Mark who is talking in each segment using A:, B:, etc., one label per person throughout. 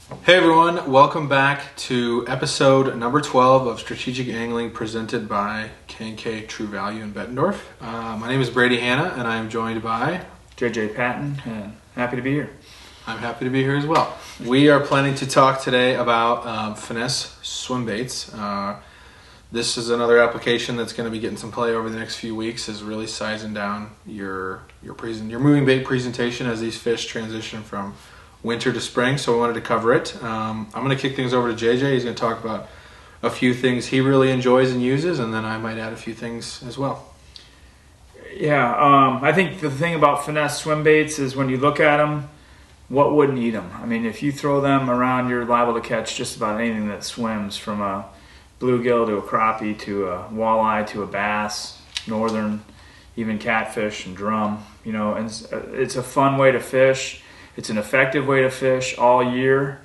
A: Hey everyone, welcome back to episode number 12 of Strategic Angling presented by K&K True Value in Bettendorf. My name is Brady Hanna and I am joined by
B: JJ Patton, and happy to be here.
A: I'm happy to be here as well. We are planning to talk today about Finesse Swimbaits. This is another application that's going to be getting some play over the next few weeks, is really sizing down your moving bait presentation as these fish transition from winter to spring, so we wanted to cover it. I'm going to kick things over to JJ. He's going to talk about a few things he really enjoys and uses, and then I might add a few things as well.
B: Yeah, I think the thing about Finesse Swimbaits is when you look at them, what wouldn't eat them? I mean, if you throw them around, you're liable to catch just about anything that swims, from a bluegill to a crappie to a walleye to a bass, northern, even catfish and drum. You know, and it's a fun way to fish. It's an effective way to fish all year,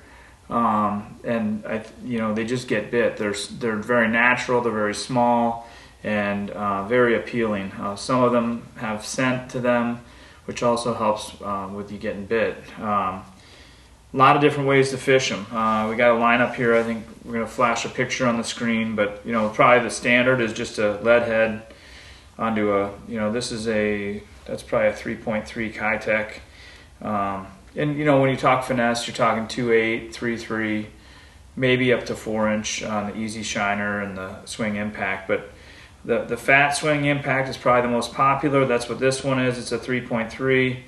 B: and they just get bit. They're very natural. They're very small and very appealing. Some of them have scent to them, which also helps with you getting bit. A lot of different ways to fish them. We got a lineup here. I think we're going to flash a picture on the screen, but probably the standard is just a lead head onto a that's probably a 3.3 Kitech. And when you talk finesse, you're talking 2.8, 3.3, maybe up to 4-inch on the Easy Shiner and the Swing Impact. But the Fat Swing Impact is probably the most popular. That's what this one is. It's a 3.3.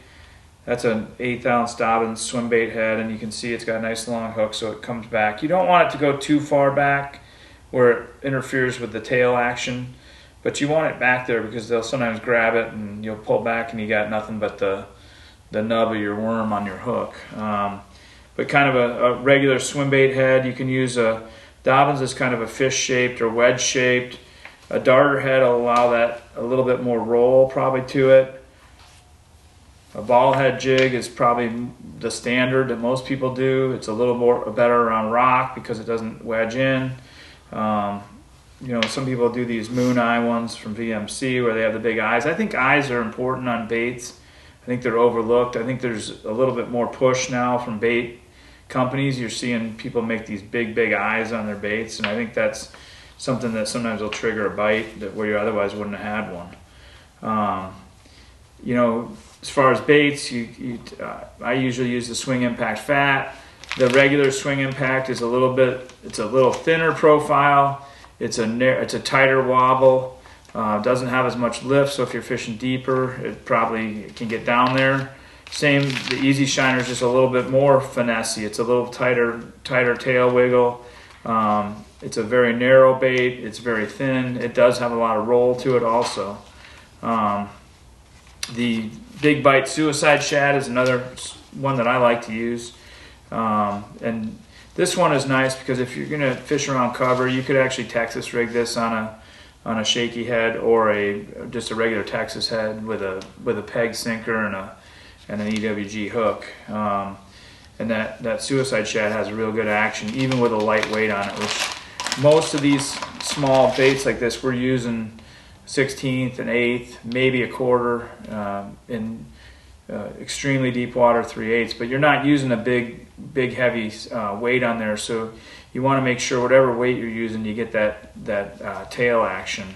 B: That's an 1/8-ounce Dobbins swim bait head, and you can see it's got a nice long hook, so it comes back. You don't want it to go too far back where it interferes with the tail action, but you want it back there because they'll sometimes grab it and you'll pull back and you got nothing but the nub of your worm on your hook. But kind of a regular swim bait head. You can use a Dobbins is kind of a fish shaped or wedge shaped. A darter head will allow that a little bit more roll probably to it. A ball head jig is probably the standard that most people do. It's a little more better around rock because it doesn't wedge in. Some people do these moon eye ones from VMC where they have the big eyes. I think eyes are important on baits. I think they're overlooked. I think there's a little bit more push now from bait companies. You're seeing people make these big eyes on their baits, and I think that's something that sometimes will trigger a bite where you otherwise wouldn't have had one. As far as baits, I usually use the Swing Impact Fat. The regular Swing Impact is a little thinner profile. It's a tighter wobble. Doesn't have as much lift, so if you're fishing deeper, it probably can get down there. Same, the Easy Shiner is just a little bit more finessey. It's a little tighter tail wiggle. It's a very narrow bait. It's very thin. It does have a lot of roll to it also. The Big Bite Suicide Shad is another one that I like to use. And this one is nice because if you're going to fish around cover, you could actually Texas rig this on a shaky head or just a regular Texas head with a peg sinker and an EWG hook. And that Suicide Shad has real good action, even with a light weight on it, which most of these small baits like this, we're using 1/16, an 1/8, maybe a quarter in extremely deep water 3/8, but you're not using a big heavy weight on there, so you want to make sure whatever weight you're using, you get that tail action.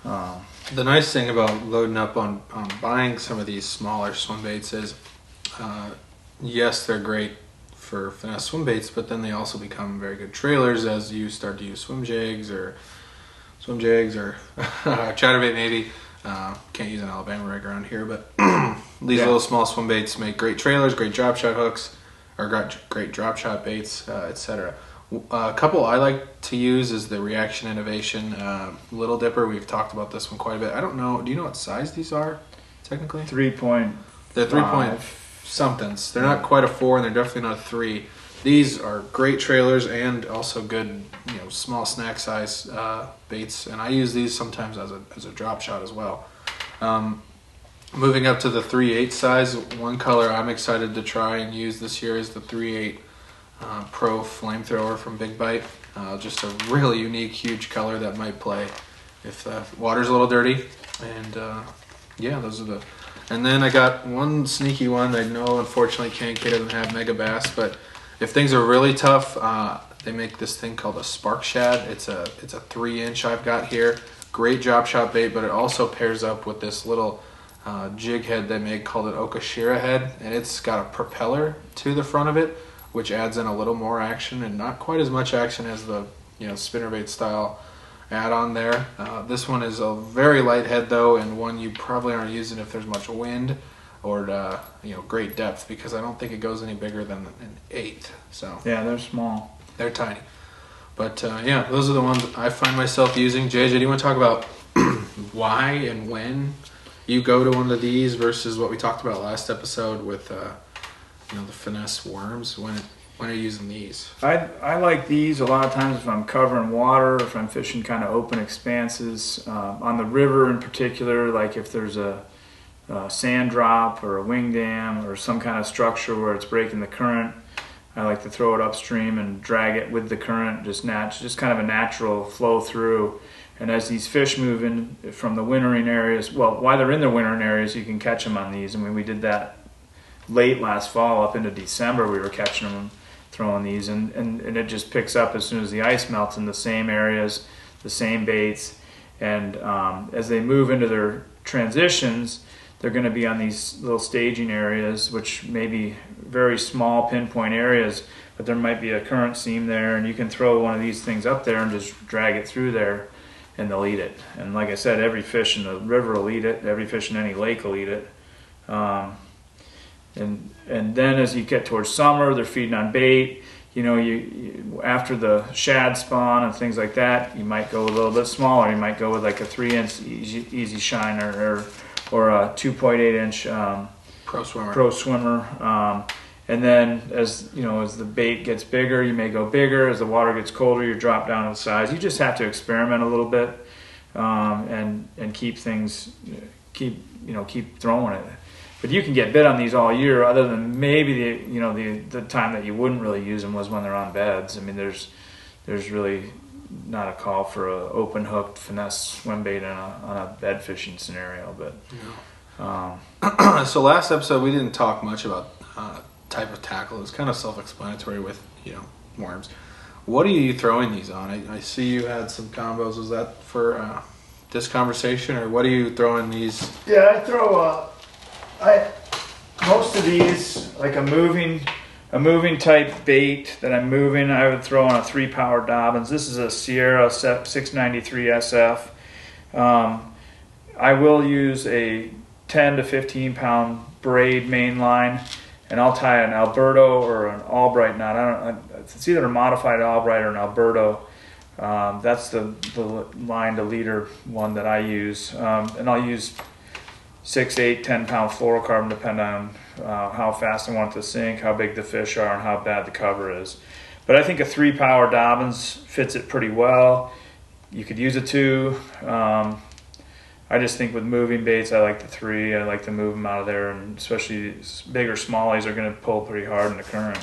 A: The nice thing about loading up on buying some of these smaller swim baits is, yes, they're great for finesse swim baits, but then they also become very good trailers as you start to use swim jigs or chatterbait maybe. Can't use an Alabama rig around here, but these little small swim baits make great trailers, great drop shot hooks, or great drop shot baits, etc. A couple I like to use is the Reaction Innovation Little Dipper. We've talked about this one quite a bit. I don't know. Do you know what size these are technically?
B: 3.5.
A: They're 3 somethings. They're not quite a 4, and they're definitely not a 3. These are great trailers and also good, small snack size baits. And I use these sometimes as a drop shot as well. Moving up to the 3/8 size, one color I'm excited to try and use this year is the 3/8 Pro Flamethrower from Big Bite. Just a really unique, huge color that might play if the water's a little dirty. And those are the. And then I got one sneaky one. I know, unfortunately, K&K doesn't have Mega Bass, but If things are really tough, they make this thing called a spark shad. It's a 3-inch I've got here. Great drop shot bait, but it also pairs up with this little jig head they make called an Okashira head, and it's got a propeller to the front of it, which adds in a little more action and not quite as much action as the spinnerbait style add-on there. This one is a very light head though, and one you probably aren't using if there's much wind or great depth, because I don't think it goes any bigger than an 8. So
B: yeah, they're small.
A: They're tiny. But yeah, those are the ones I find myself using. JJ, do you want to talk about why and when you go to one of these versus what we talked about last episode with the finesse worms? When are you using these? I
B: like these a lot of times if I'm covering water, if I'm fishing kind of open expanses. On the river in particular, like if there's a sand drop or a wing dam or some kind of structure where it's breaking the current, I like to throw it upstream and drag it with the current, just kind of a natural flow through. And as these fish move in from the wintering areas, well, while they're in the wintering areas, you can catch them on these. I mean, we did that late last fall up into December. We were catching them, throwing these, and it just picks up as soon as the ice melts in the same areas, the same baits. And as they move into their transitions, they're going to be on these little staging areas, which may be very small pinpoint areas, but there might be a current seam there, and you can throw one of these things up there and just drag it through there, and they'll eat it. And like I said, every fish in the river will eat it. Every fish in any lake will eat it. And then as you get towards summer, they're feeding on bait. You after the shad spawn and things like that, you might go a little bit smaller. You might go with like a 3-inch easy shiner or a 2.8-inch pro swimmer. And then as the bait gets bigger, you may go bigger. As the water gets colder, you drop down in size. You just have to experiment a little bit and keep throwing it. But you can get bit on these all year, other than maybe the time that you wouldn't really use them was when they're on beds. I mean, there's really not a call for a open hooked finesse swim bait on a bed fishing scenario. But
A: so last episode we didn't talk much about type of tackle. It's kind of self-explanatory with worms. What are you throwing these on? I see you had some combos. Was that for this conversation, or what are you throwing these?
B: Yeah, I throw most of these, like a moving type bait that I'm moving, I would throw on a 3-power Dobbins. This is a Sierra 693 SF. I will use a 10 to 15 pound braid main line, and I'll tie an Alberto or an Albright knot. It's either a modified Albright or an Alberto. That's the line to leader one that I use, and I'll use 6, 8, 10 pound fluorocarbon, depending on how fast I want it to sink, how big the fish are, and how bad the cover is. But I think a 3-power Dobbins fits it pretty well. You could use a 2. I just think with moving baits, I like the 3. I like to move them out of there, and especially bigger smallies are going to pull pretty hard in the current.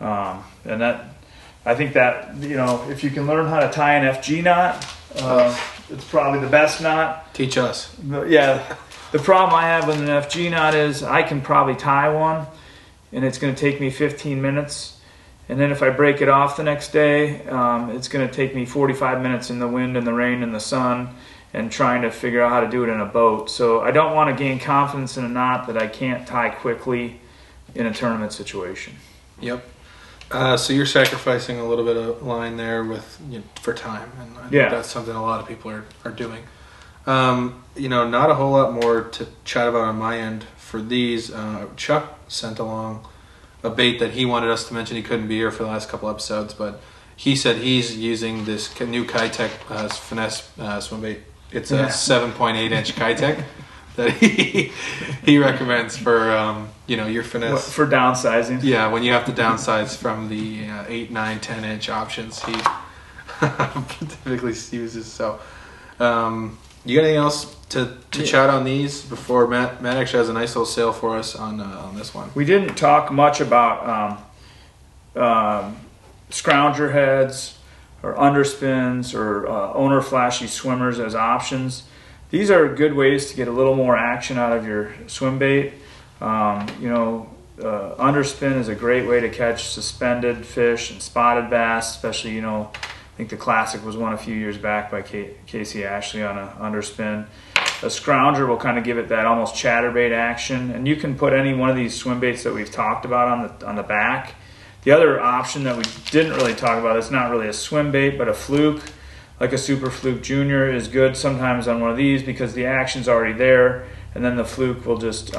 B: And I think that if you can learn how to tie an FG knot, it's probably the best knot.
A: Teach us.
B: Yeah. The problem I have with an FG knot is I can probably tie one, and it's going to take me 15 minutes. And then if I break it off the next day, it's going to take me 45 minutes in the wind and the rain and the sun and trying to figure out how to do it in a boat. So I don't want to gain confidence in a knot that I can't tie quickly in a tournament situation.
A: Yep. So you're sacrificing a little bit of line there for time, and I think that's something a lot of people are doing. Not a whole lot more to chat about on my end for these. Chuck sent along a bait that he wanted us to mention. He couldn't be here for the last couple episodes, but he said he's using this new K&K finesse swim bait. It's a 7.8-inch K&K that he recommends for your finesse.
B: For downsizing.
A: Yeah, when you have to downsize from the 8, 9, 10-inch options, he typically uses. So, you got anything else to chat on these before Matt actually has a nice little sale for us on this one?
B: We didn't talk much about scrounger heads or underspins or owner flashy swimmers as options. These are good ways to get a little more action out of your swim bait. underspin is a great way to catch suspended fish and spotted bass, especially, I think the classic was won a few years back by Casey Ashley on a underspin. A scrounger will kind of give it that almost chatterbait action, and you can put any one of these swim baits that we've talked about on the back. The other option that we didn't really talk about, it's not really a swim bait, but a fluke, like a Super Fluke Junior, is good sometimes on one of these because the action's already there, and then the fluke will just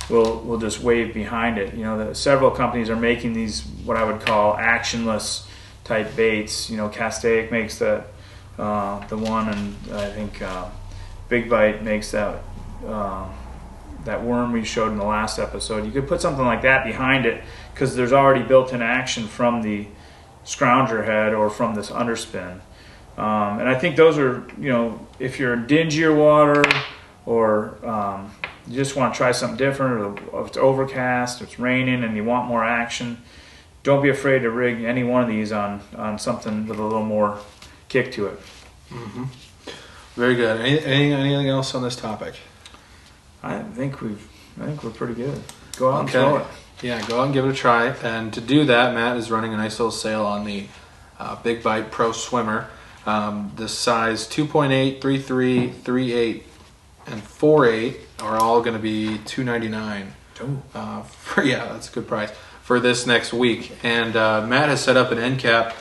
B: will just wave behind it. Several companies are making these what I would call actionless type baits. Castaic makes the one, and I think Big Bite makes that worm we showed in the last episode. You could put something like that behind it because there's already built-in action from the scrounger head or from this underspin. And I think those are, if you're in dingier water or you just want to try something different, or if it's overcast, it's raining, and you want more action, don't be afraid to rig any one of these on something with a little more kick to it.
A: Mm-hmm. Very good. Anything else on this topic?
B: I think we're pretty good. Go out and throw it.
A: Yeah, go out and give it a try. And to do that, Matt is running a nice little sale on the Big Bite Pro Swimmer. The size 2.8, 3.3, 3.8, and 4.8 are all going to be $299. That's a good price for this next week. And Matt has set up an end cap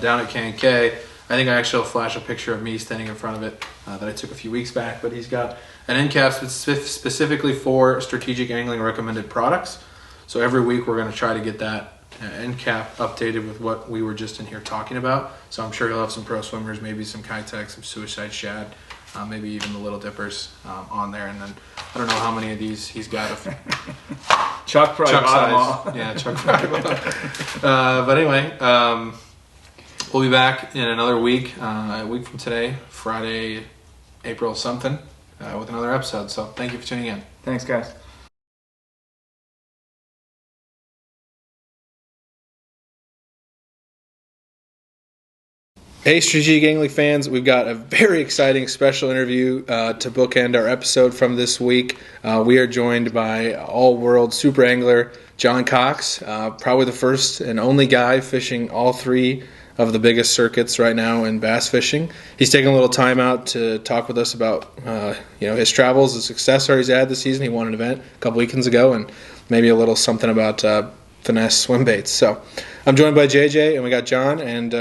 A: down at K&K. I think I actually will flash a picture of me standing in front of it that I took a few weeks back. But he's got an end cap specifically for strategic angling recommended products. So every week we're going to try to get that end cap updated with what we were just in here talking about. So I'm sure he'll have some pro swimmers, maybe some Kitech, some Suicide Shad, maybe even the Little Dippers on there. And then I don't know how many of these he's got.
B: Chuck
A: size. Yeah, Chuck probably. But anyway, we'll be back in another week, a week from today, Friday, April something, with another episode. So thank you for tuning in.
B: Thanks, guys.
A: Hey, Strategic Angling fans, we've got a very exciting special interview to bookend our episode from this week. We are joined by all-world super angler John Cox, probably the first and only guy fishing all three of the biggest circuits right now in bass fishing. He's taking a little time out to talk with us about his travels, the success he's had this season. He won an event a couple weekends ago, and maybe a little something about Finesse Swimbaits. So I'm joined by JJ, and we got John, and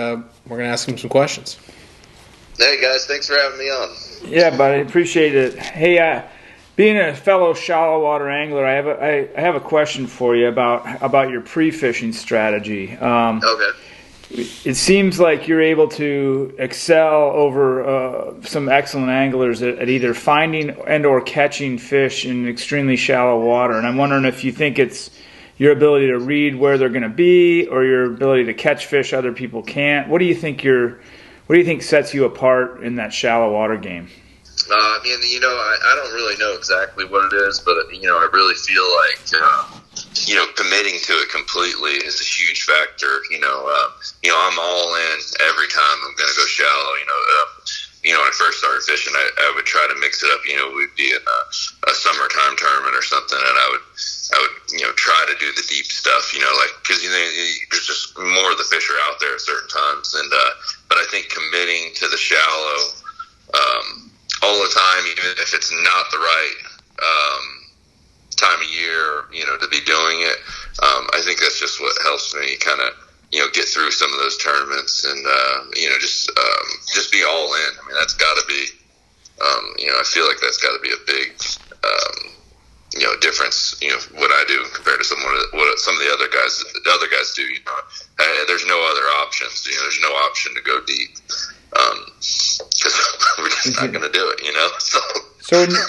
A: we're going to ask him some questions.
C: Hey, guys. Thanks for having me on.
B: Yeah, buddy. Appreciate it. Hey, being a fellow shallow water angler, I have a question for you about your pre-fishing strategy.
C: Okay.
B: It seems like you're able to excel over some excellent anglers at either finding and or catching fish in extremely shallow water. And I'm wondering if you think it's your ability to read where they're going to be, or your ability to catch fish other people can't. What do you think sets you apart in that shallow water game?
C: I don't really know exactly what it is, but I really feel like committing to it completely is a huge factor. I'm all in every time I'm going to go shallow. When I first started fishing, I would try to mix it up. We'd be in a summertime tournament or something, and I would try to do the deep stuff, because there's just more of the fish are out there at certain times, and but I think committing to the shallow all the time, even if it's not the right time of year, to be doing it, I think that's just what helps me kind of get through some of those tournaments, and just be all in. I mean, that's got to be I feel like that's got to be a big difference, what I do compared to what some of the other guys do. There's no other options. There's no option to go deep, because we're just not going to do it.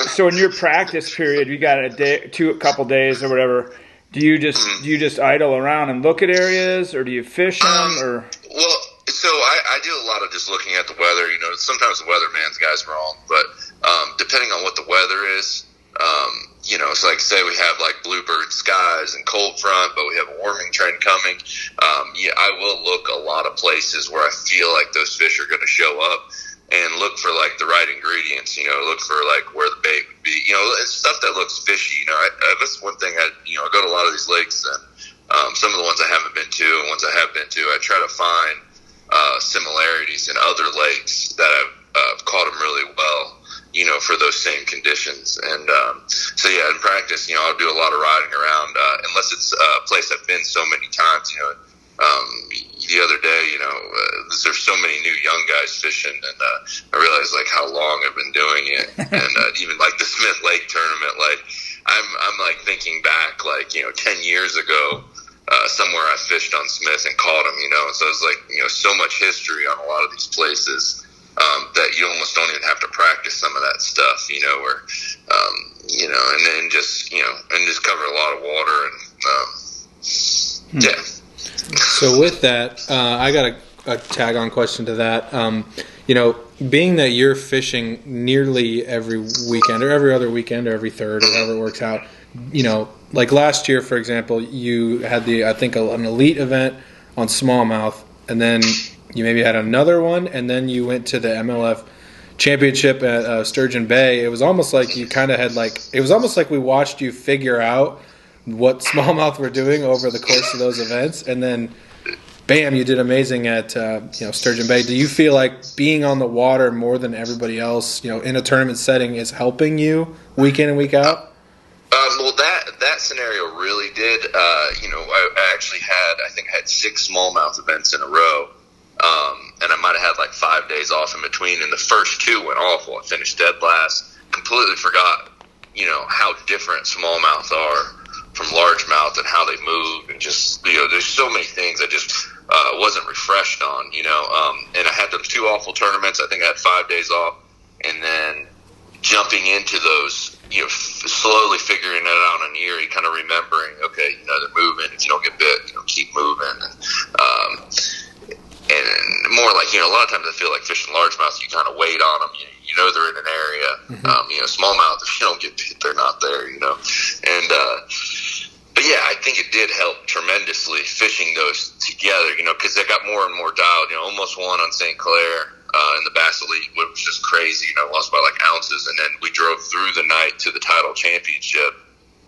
B: So in your practice period, you got a couple days or whatever. Do you just idle around and look at areas, or do you fish them, or? Well,
C: so I do a lot of just looking at the weather. Sometimes the weatherman's guy's wrong, but depending on what the weather is. It's like, say we have like bluebird skies and cold front, but we have a warming trend coming. I will look a lot of places where I feel like those fish are going to show up. and look for like the right ingredients, look for like where the bait would be, it's stuff that looks fishy. That's one thing I go to a lot of these lakes, and some of the ones I haven't been to and ones I have been to, I try to find similarities in other lakes that I've caught them really well, for those same conditions. And so yeah, in practice, I'll do a lot of riding around, unless it's a place I've been so many times. The other day, there's so many new young guys fishing, and I realized like how long I've been doing it, and even like the Smith Lake tournament, like I'm like thinking back, like 10 years ago, somewhere I fished on Smith and caught them, and so it's like so much history on a lot of these places. That you almost don't even have to practice some of that stuff, where, and then just, and just cover a lot of water and, yeah.
A: So with that, I got a tag-on question to that. Being that you're fishing nearly every weekend or every other weekend or every third or however it works out, like last year, for example, you had an elite event on smallmouth, and then you maybe had another one, and then you went to the MLF championship at Sturgeon Bay. It was almost like you kind of had it was almost like we watched you figure out what smallmouth were doing over the course of those events, and then bam, you did amazing at Sturgeon Bay. Do you feel like being on the water more than everybody else, in a tournament setting, is helping you week in and week out?
C: Well, that scenario really did. I actually I had 6 smallmouth events in a row. And I might have had like 5 days off in between, and the first 2 went awful. I finished dead last. Completely forgot, how different smallmouth are from largemouth and how they move, and just, there's so many things I just wasn't refreshed on, and I had those 2 awful tournaments. I think I had 5 days off, and then jumping into those, slowly figuring it out on Erie, kind of remembering, okay, they're moving. If you don't get bit, keep moving. And more like, a lot of times I feel like fishing largemouth, you kind of wait on them. They're in an area.
A: Mm-hmm.
C: Smallmouth, if you don't get bit, they're not there, And, but yeah, I think it did help tremendously fishing those together, because they got more and more dialed. Almost won on St. Clair in the Bass Elite, which was just crazy. Lost by like ounces. And then we drove through the night to the title championship.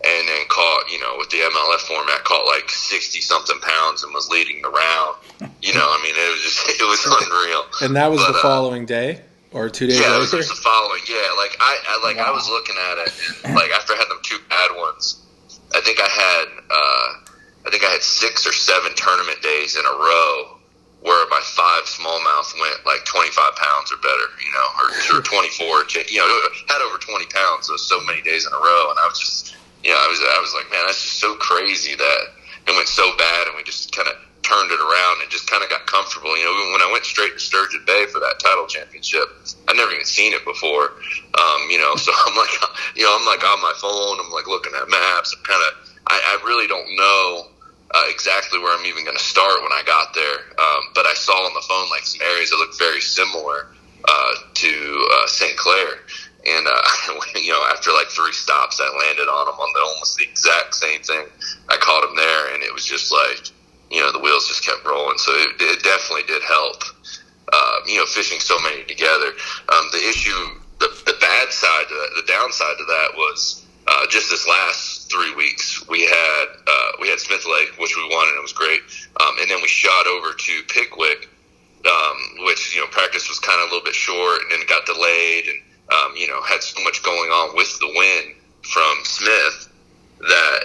C: And then caught, with the MLF format, caught like 60-something pounds and was leading the round. It was unreal.
A: And that was the following day or 2 days later?
C: Yeah, it was the following. Yeah, I was looking at it, and like after I had them 2 bad ones, I think I had 6 or 7 tournament days in a row where my 5 smallmouth went like 25 pounds or better, or 24. Had over 20 pounds so many days in a row, and I was just. I was like, man, that's just so crazy that it went so bad, and we just kind of turned it around and just kind of got comfortable. When I went straight to Sturgeon Bay for that title championship, I'd never even seen it before. So I'm like on my phone, I'm like looking at maps. I really don't know exactly where I'm even going to start when I got there. But I saw on the phone like some areas that looked very similar to St. Clair. And, after like 3 stops, I landed on them on almost the exact same thing. I caught them there, and it was just like, the wheels just kept rolling. So it definitely did help, fishing so many together. The issue, the bad side to that, the downside to that was just this last 3 weeks, we had Smith Lake, which we won, and it was great. And then we shot over to Pickwick, which, practice was kind of a little bit short, and then it got delayed, and had so much going on with the wind from Smith that,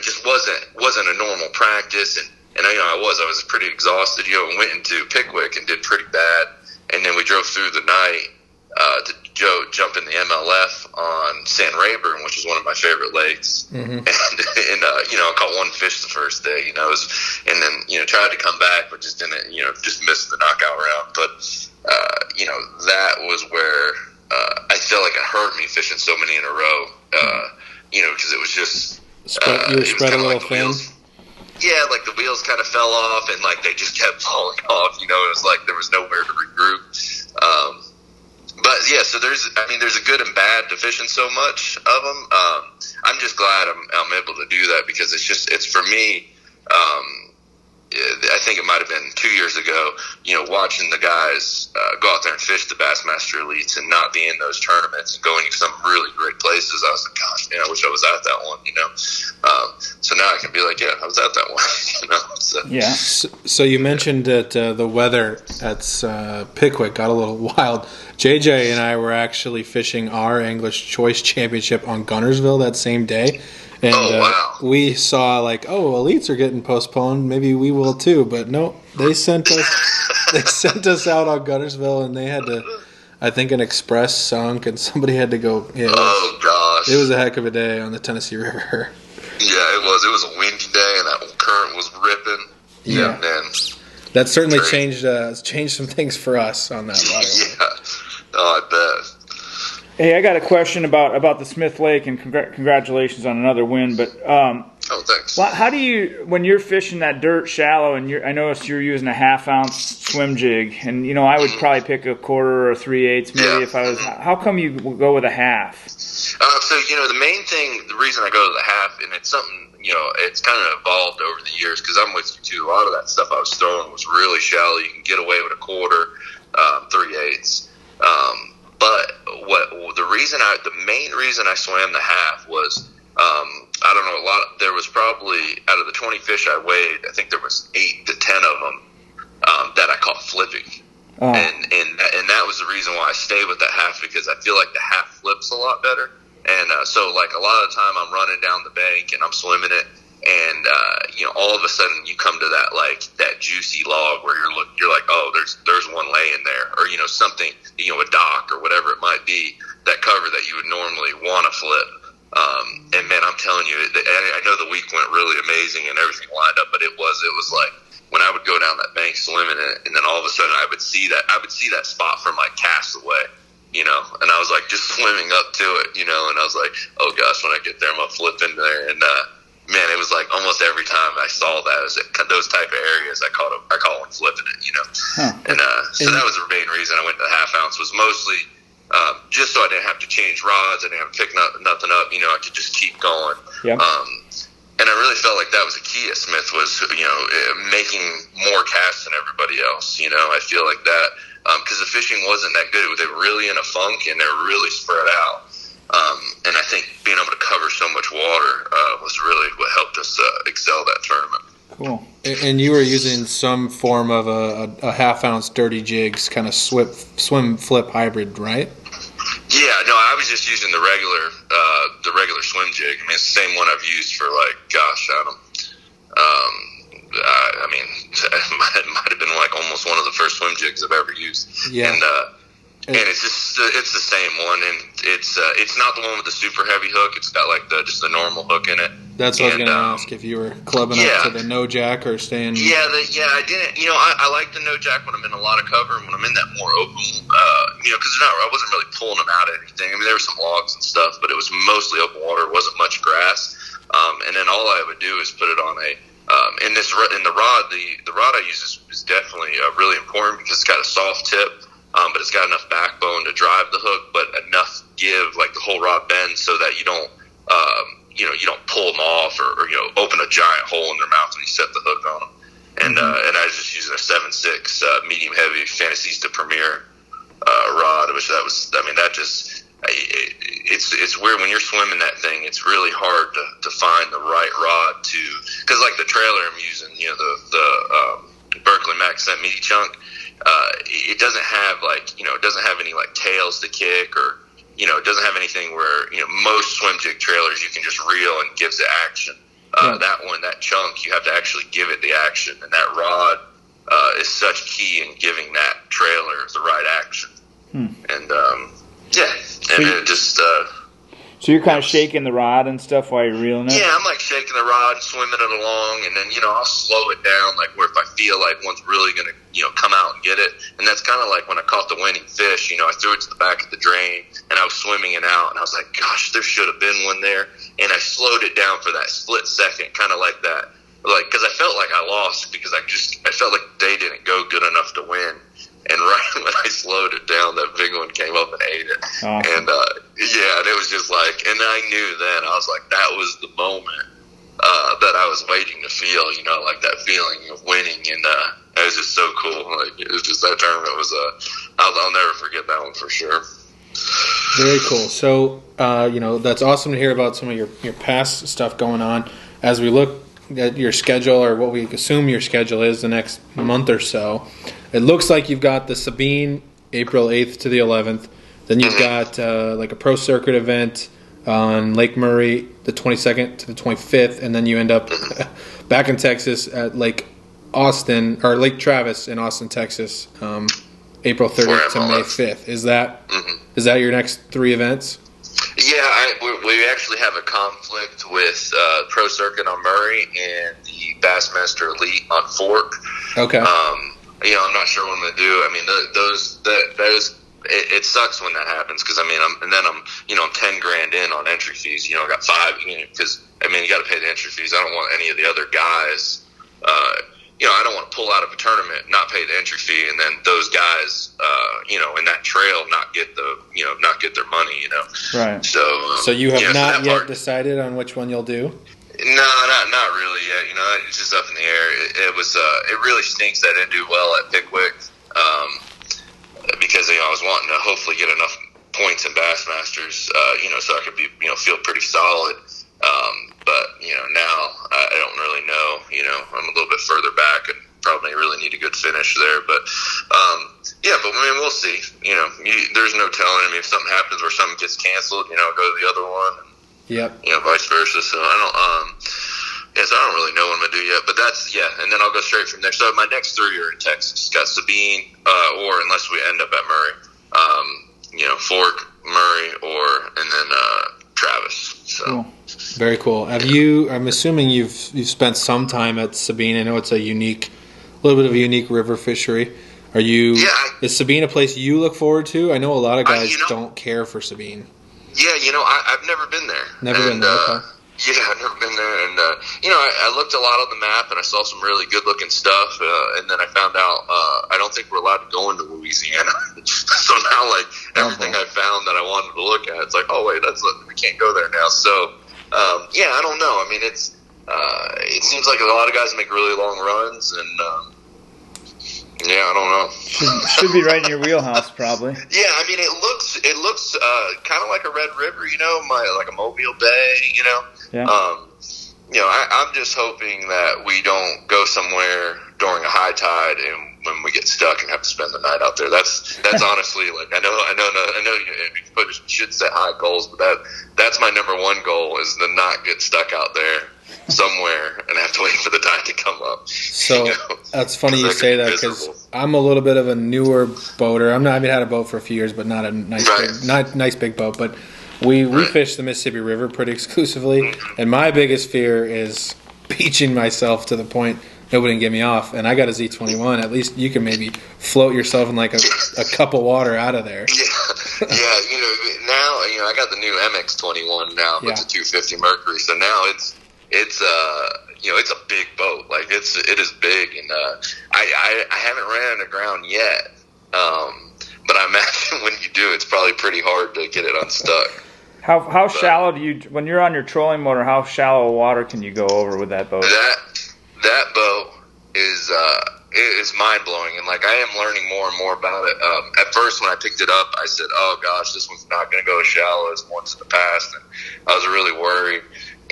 C: just wasn't a normal practice. And I was pretty exhausted, and went into Pickwick and did pretty bad. And then we drove through the night, to jump in the MLF on San Rayburn, which is one of my favorite lakes. Mm-hmm. And I caught 1 fish the first day, and then, tried to come back, but just didn't, just missed the knockout round. But, that was where, I felt like it hurt me fishing so many in a row, because it was just
A: you were spread a little thin.
C: Yeah, like the wheels kind of fell off, and like they just kept falling off. It was like there was nowhere to regroup. But yeah, so there's a good and bad to fishing so much of them. I'm just glad I'm able to do that, because it's for me. I think it might have been 2 years ago, watching the guys go out there and fish the Bassmaster Elites and not be in those tournaments and going to some really great places. I was like, gosh, man, I wish I was at that one, So now I can be like, yeah, I was at that one, So.
B: Yeah.
A: So you mentioned that the weather at Pickwick got a little wild. JJ and I were actually fishing our English Choice Championship on Gunnersville that same day. And
C: wow.
A: We saw elites are getting postponed. Maybe we will too. But no, they sent us out on Gunnersville, and they had to. I think an express sunk, and somebody had to go. Yeah,
C: gosh,
A: it was a heck of a day on the Tennessee River.
C: Yeah, it was. It was a windy day, and that current was ripping.
A: Yeah,
C: man.
A: That certainly changed some things for us on that water.
C: Yeah, I bet.
B: Hey, I got a question about the Smith Lake, and congratulations on another win. But
C: thanks.
B: How do you, when you're fishing that dirt shallow, and I noticed you're using a 1/2 ounce swim jig, and I would probably pick a 1/4 or 3/8 maybe if I was. How come you go with a 1/2?
C: So the main thing, the reason I go to the 1/2, and it's something it's kind of evolved over the years because I'm with you too. A lot of that stuff I was throwing was really shallow. You can get away with a 1/4, 3/8. But the main reason I swam the 1/2 was, I don't know, there was probably, out of the 20 fish I weighed, I think there was 8 to 10 of them that I caught flipping.
B: Oh.
C: And that was the reason why I stayed with that 1/2, because I feel like the 1/2 flips a lot better. And so a lot of the time I'm running down the bank and I'm swimming it, and all of a sudden you come to that juicy log where you're like, oh, there's one laying there, or something, a dock or whatever it might be, that cover that you would normally want to flip. And man, I'm telling you, I know the week went really amazing and everything lined up, but it was like when I would go down that bank swimming it, and then all of a sudden I would see that spot from cast away. And I was like just swimming up to it, and I was like, oh gosh, when I get there, I'm gonna flip in there. And man, it was like almost every time I saw that, it was those type of areas I call them flipping it,
B: Huh.
C: And so that was the main reason I went to the 1/2 ounce, was mostly just so I didn't have to change rods, I didn't have to pick nothing up, I could just keep going.
B: Yep.
C: And I really felt like that was the key at Smith, was making more casts than everybody else. I feel like that. Because the fishing wasn't that good. They were really in a funk, and they were really spread out. And I think being able to cover so much water was really what helped us excel that tournament.
B: Cool.
A: And you were using some form of a 1/2 ounce dirty jigs, kind of swim flip hybrid, right?
C: Yeah, no, I was just using the regular swim jig. I mean, it's the same one I've used for Adam. I mean, it might have been almost one of the first swim jigs I've ever used.
A: Yeah.
C: And it's the same one, and it's not the one with the super heavy hook. It's got just the normal hook in it.
A: That's what I was going to ask, if you were clubbing up to the no jack or staying.
C: Yeah, I didn't. I like the no jack when I'm in a lot of cover, and when I'm in that more open, because I wasn't really pulling them out of anything. I mean, there were some logs and stuff, but it was mostly open water. It wasn't much grass. And then all I would do is put it on in the rod. The rod I use is definitely really important, because it's got a soft tip. But it's got enough backbone to drive the hook, but enough give, the whole rod bends, so that you don't, you don't pull them off or open a giant hole in their mouth when you set the hook on them. And and I was just using a 7.6 medium heavy Fantasista Premier rod, which it's weird when you're swimming that thing. It's really hard to find the right rod because the trailer I'm using, the Berkeley Max Cent Meaty Chunk. It doesn't have it doesn't have any tails to kick, or it doesn't have anything where most swim jig trailers you can just reel and gives it action. That chunk, you have to actually give it the action, and that rod is such key in giving that trailer the right action. And it just.
B: So you're kind of shaking the rod and stuff while you're reeling it?
C: Yeah, I'm shaking the rod and swimming it along, and then, I'll slow it down, where if I feel like one's really going to, come out and get it. And that's kind of like when I caught the winning fish, I threw it to the back of the drain, and I was swimming it out, and I was like, gosh, there should have been one there. And I slowed it down for that split second, kind of like that. Because I felt like I lost, because I felt like the day didn't go good enough to win. And right when I slowed it down, that big one came up and ate it.
B: Oh.
C: And, and it was just and I knew then, I was like, that was the moment that I was waiting to feel, that feeling of winning. and it was just so cool. Like, it was just, that tournament was I'll never forget that one for sure.
A: Very cool. So, that's awesome to hear about some of your past stuff going on. As we look at your schedule, or what we assume your schedule is the next month or so, it looks like you've got the Sabine April 8th to the 11th. Then you've got like a pro circuit event on Lake Murray the 22nd to the 25th, and then you end up back in Texas at Lake Travis in Austin, Texas, April 30th to May 5th. Is that your next 3 events?
C: Yeah, we actually have a conflict with Pro Circuit on Murray and the Bassmaster Elite on Fork.
A: Okay.
C: I'm not sure what I'm going to do. I mean, it sucks when that happens, because I'm I'm 10 grand in on entry fees. I got 5, because you got to pay the entry fees. I don't want any of the other guys. I don't want to pull out of a tournament, not pay the entry fee, and then those guys, in that trail, not get their money.
B: Right.
C: So
A: you have not yet decided on which one you'll do?
C: No, not really yet. It's just up in the air. It really stinks that I didn't do well at Pickwick, because I was wanting to hopefully get enough points in Bassmasters, so I could be feel pretty solid. But now I don't really know. I'm a little bit further back and probably really need a good finish there. But but we'll see. There's no telling. If something happens where something gets canceled, go to the other one.
A: Yep.
C: Vice versa. So I don't. So I don't really know what I'm gonna do yet. But and then I'll go straight from there. So my next 3 are in Texas. Got Sabine, or unless we end up at Murray, Fork, Murray, and then Travis. So.
B: Cool.
A: Very cool. I'm assuming you've spent some time at Sabine. I know it's a little bit of a unique river fishery. Is Sabine a place you look forward to? I know a lot of guys don't care for Sabine.
C: Yeah, I've never been there.
A: Been there, okay.
C: Yeah, I've never been there, and I looked a lot on the map, and I saw some really good-looking stuff, and then I found out I don't think we're allowed to go into Louisiana. So now, everything I found that I wanted to look at, it's like, oh wait, we can't go there now. So I don't know. It seems like a lot of guys make really long runs, and I don't know.
B: Should be right in your wheelhouse, probably.
C: Yeah, it looks kind of like a Red River, like a Mobile Bay,
B: Yeah.
C: I'm just hoping that we don't go somewhere during a high tide and when we get stuck and have to spend the night out there. That's honestly, I know you should set high goals, but that's my number one goal, is to not get stuck out there somewhere and have to wait for the tide to come up.
A: So that's funny you say that, because I'm a little bit of a newer boater. I haven't had a boat for a few years, but not a nice big boat. But we fish the Mississippi River pretty exclusively, and my biggest fear is beaching myself to the point nobody can get me off. And I got a Z21. At least you can maybe float yourself in like a cup of water out of there.
C: Yeah. Now I got the new MX21 now, but it's a 250 Mercury. So now it's a big boat. It is big, and I haven't ran it aground yet. But I imagine when you do, it's probably pretty hard to get it unstuck.
B: How shallow when you're on your trolling motor, how shallow water can you go over with that boat?
C: That boat is mind blowing, and I am learning more and more about it. At first, when I picked it up, I said, "Oh gosh, this one's not going to go as shallow as ones in the past," and I was really worried.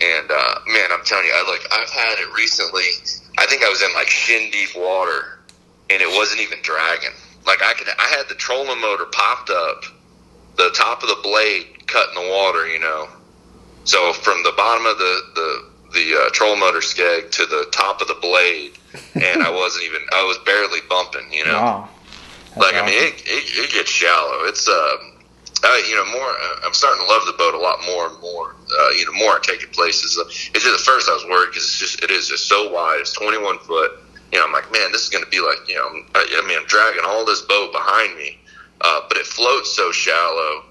C: And man, I'm telling you, I've had it recently. I think I was in shin deep water, and it wasn't even dragging. I had the trolling motor popped up, the top of the blade cut in the water, So from the bottom of the trolling motor skeg to the top of the blade, and I was barely bumping,
B: Wow.
C: Awesome. It gets shallow. It's more. I'm starting to love the boat a lot more and more. More I take it places. It's just at first I was worried because it is just so wide. It's 21 foot. I'm like, man, this is going to be I'm dragging all this boat behind me, but it floats so shallow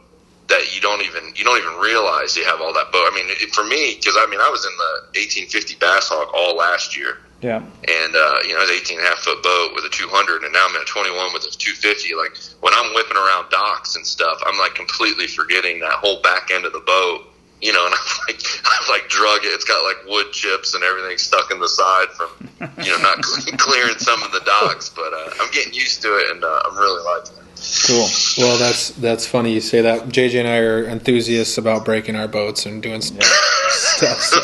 C: that you don't even realize you have all that boat. For me, because I was in the 1850 Bass Hawk all last year.
B: Yeah.
C: And it's an 18.5-foot boat with a 200, and now I'm at a 21 with a 250. When I'm whipping around docks and stuff, I'm completely forgetting that whole back end of the boat you know, and I've like drug it. It's got like wood chips and everything stuck in the side from, you know, not clearing some of the docks. But I'm getting used to it, and I'm really liking it.
A: Cool. Well, that's funny you say that. JJ and I are enthusiasts about breaking our boats and doing stuff. So.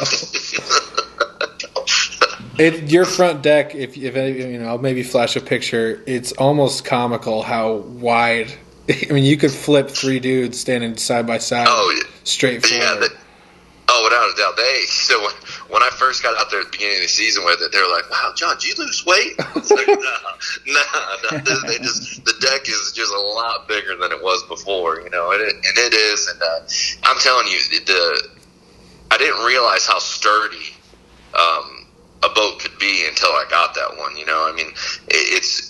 A: Your front deck, if you know, I'll maybe flash a picture. It's almost comical how wide. I mean, you could flip 3 dudes standing side by side. Oh, yeah. Straight forward.
C: Yeah, without a doubt. So when I first got out there at the beginning of the season with it, they were like, "Wow, John, did you lose weight?" I was like, "No." The deck is just a lot bigger than it was before, you know, and it is. And I'm telling you, I didn't realize how sturdy a boat could be until I got that one. You know, I mean, it's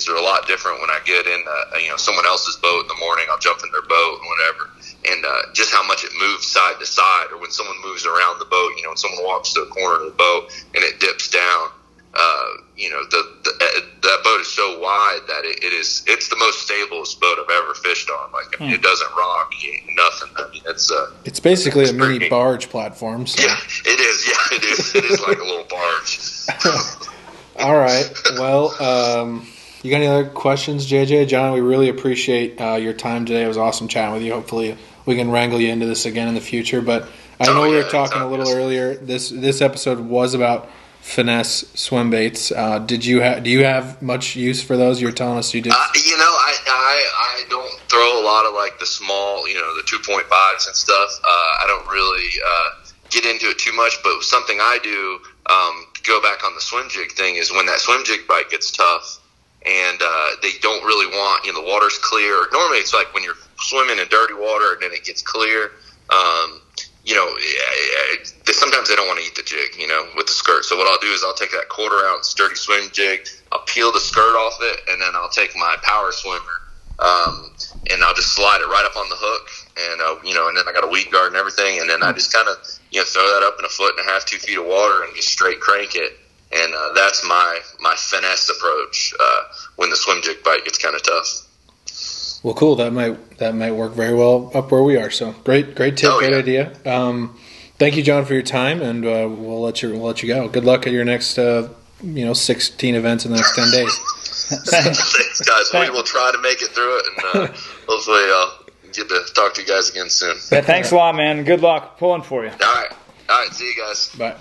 C: a lot different when I get in you know, someone else's boat in the morning. I'll jump in their boat and whatever. And just how much it moves side to side, or when someone moves around the boat, you know, when someone walks to the corner of the boat and it dips down, you know, that boat is so wide that it's the most stablest boat I've ever fished on. Like, I mean, it doesn't rock, nothing. I mean,
A: it's basically a mini barge platform. So.
C: Yeah, it is. Yeah, it is. It is like a little barge.
A: All right. Well, you got any other questions, JJ? John, we really appreciate your time today. It was awesome chatting with you. Hopefully we can wrangle you into this again in the future. But I know we were talking a little earlier. This episode was about Finesse Swimbaits. Do you have much use for those? You were telling us you did.
C: You know, I don't throw a lot of like the small, you know, the 2.5s and stuff. I don't really get into it too much. But something I do to go back on the swim jig thing is when that swim jig bite gets tough, and they don't really want, you know, the water's clear. Normally it's like when you're swimming in dirty water and then it gets clear. You know, sometimes they don't want to eat the jig, you know, with the skirt. So what I'll do is I'll take that 1/4 ounce sturdy swim jig, I'll peel the skirt off it, and then I'll take my power swimmer, and I'll just slide it right up on the hook, and you know, and then I got a weed guard and everything, and then I just kind of, you know, throw that up in 1.5 feet, 2 feet of water and just straight crank it. And that's my finesse approach when the swim jig bite gets kind of tough.
A: Well, cool. That might work very well up where we are. So great tip, great idea. Thank you, John, for your time, and we'll let you go. Good luck at your next 16 events in the next 10 days.
C: Thanks, guys. We will try to make it through it, and hopefully I'll get to talk to you guys again soon.
B: Yeah, thanks a lot, man. Good luck pulling for you.
C: All right. See you guys.
A: Bye.